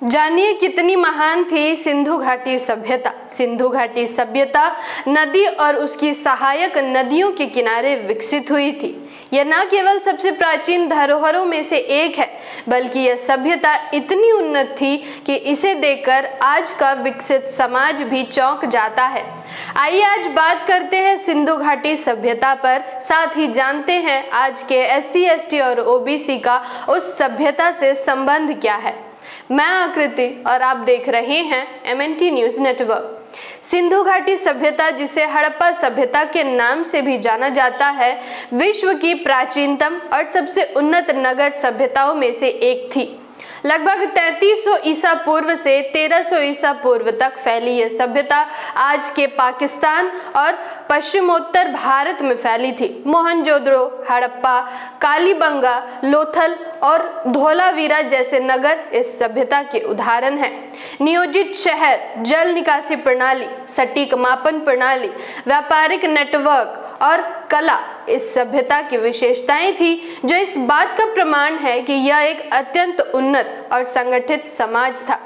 जानिए कितनी महान थी सिंधु घाटी सभ्यता। सिंधु घाटी सभ्यता नदी और उसकी सहायक नदियों के किनारे विकसित हुई थी। यह न केवल सबसे प्राचीन धरोहरों में से एक है, बल्कि यह सभ्यता इतनी उन्नत थी कि इसे देखकर आज का विकसित समाज भी चौंक जाता है। आइए आज बात करते हैं सिंधु घाटी सभ्यता पर, साथ ही जानते हैं आज के SC ST और OBC का उस सभ्यता से संबंध क्या है। मैं आकृति और आप देख रहे हैं MNT न्यूज नेटवर्क। सिंधु घाटी सभ्यता, जिसे हड़प्पा सभ्यता के नाम से भी जाना जाता है, विश्व की प्राचीनतम और सबसे उन्नत नगर सभ्यताओं में से एक थी। लगभग 3300 ईसा पूर्व से 1300 ईसा पूर्व तक फैली यह सभ्यता आज के पाकिस्तान और पश्चिमोत्तर भारत में फैली थी। मोहनजोदड़ो, हड़प्पा, कालीबंगा, लोथल और धोलावीरा जैसे नगर इस सभ्यता के उदाहरण हैं। नियोजित शहर, जल निकासी प्रणाली, सटीक मापन प्रणाली, व्यापारिक नेटवर्क और कला इस सभ्यता की विशेषताएं थी, जो इस बात का प्रमाण है कि यह एक अत्यंत उन्नत और संगठित समाज था।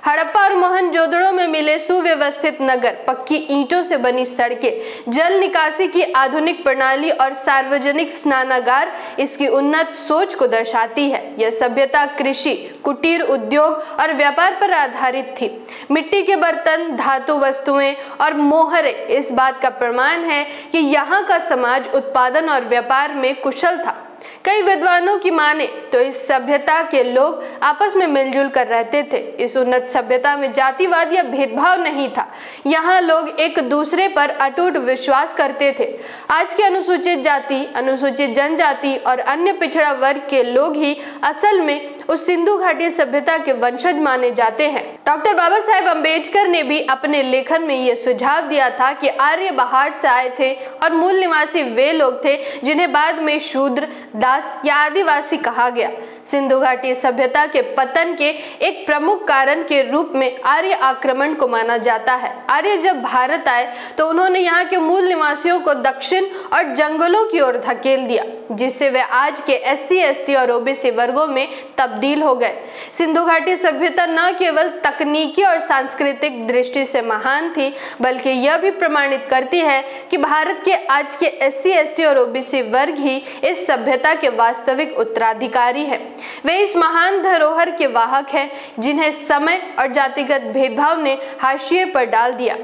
हड़प्पा और मोहनजोदड़ो में मिले सुव्यवस्थित नगर, पक्की ईंटों से बनी सड़कें, जल निकासी की आधुनिक प्रणाली और सार्वजनिक स्नानागार इसकी उन्नत सोच को दर्शाती है। यह सभ्यता कृषि, कुटीर उद्योग और व्यापार पर आधारित थी। मिट्टी के बर्तन, धातु वस्तुएं और मोहरे इस बात का प्रमाण है कि यहाँ का समाज उत्पादन और व्यापार में कुशल था। कई विद्वानों की माने तो इस सभ्यता के लोग आपस में मिलजुल कर रहते थे। इस उन्नत सभ्यता में जातिवाद या भेदभाव नहीं था। यहाँ लोग एक दूसरे पर अटूट विश्वास करते थे। आज के अनुसूचित जाति, अनुसूचित जनजाति और अन्य पिछड़ा वर्ग के लोग ही असल में उस सिंधु घाटी सभ्यता के वंशज माने जाते हैं। डॉक्टर बाबा साहेब अम्बेडकर ने भी अपने लेखन में यह सुझाव दिया था कि आर्य बाहर से आए थे और मूल निवासी वे लोग थे जिन्हें बाद में शूद्र, दास या आदिवासी कहा गया। सिंधु घाटी सभ्यता के पतन के एक प्रमुख कारण के रूप में आर्य आक्रमण को माना जाता है। आर्य जब भारत आए तो उन्होंने यहाँ के मूल निवासियों को दक्षिण और जंगलों की ओर धकेल दिया, जिससे वे आज के SC ST और OBC वर्गों में तब्दील हो गए। सिंधु घाटी सभ्यता न केवल तकनीकी और सांस्कृतिक दृष्टि से महान थी, बल्कि यह भी प्रमाणित करती है कि भारत के आज के SC ST और OBC वर्ग ही इस सभ्यता के वास्तविक उत्तराधिकारी हैं। वे इस महान धरोहर के वाहक हैं जिन्हें समय और जातिगत भेदभाव ने हाशिए पर डाल दिया।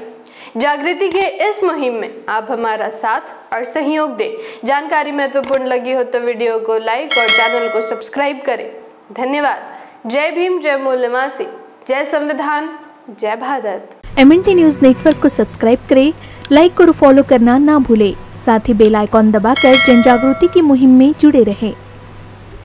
जागृति के इस मुहिम में आप हमारा साथ और सहयोग दें। जानकारी महत्वपूर्ण लगी हो तो वीडियो को लाइक और चैनल को सब्सक्राइब करें। धन्यवाद। जय भीम, जय मूल निवासी, जय संविधान, जय भारत। MNT न्यूज नेटवर्क को सब्सक्राइब करें, लाइक और फॉलो करना ना भूलें। साथ ही बेल आइकॉन दबाकर जन जागृति की मुहिम में जुड़े रहें।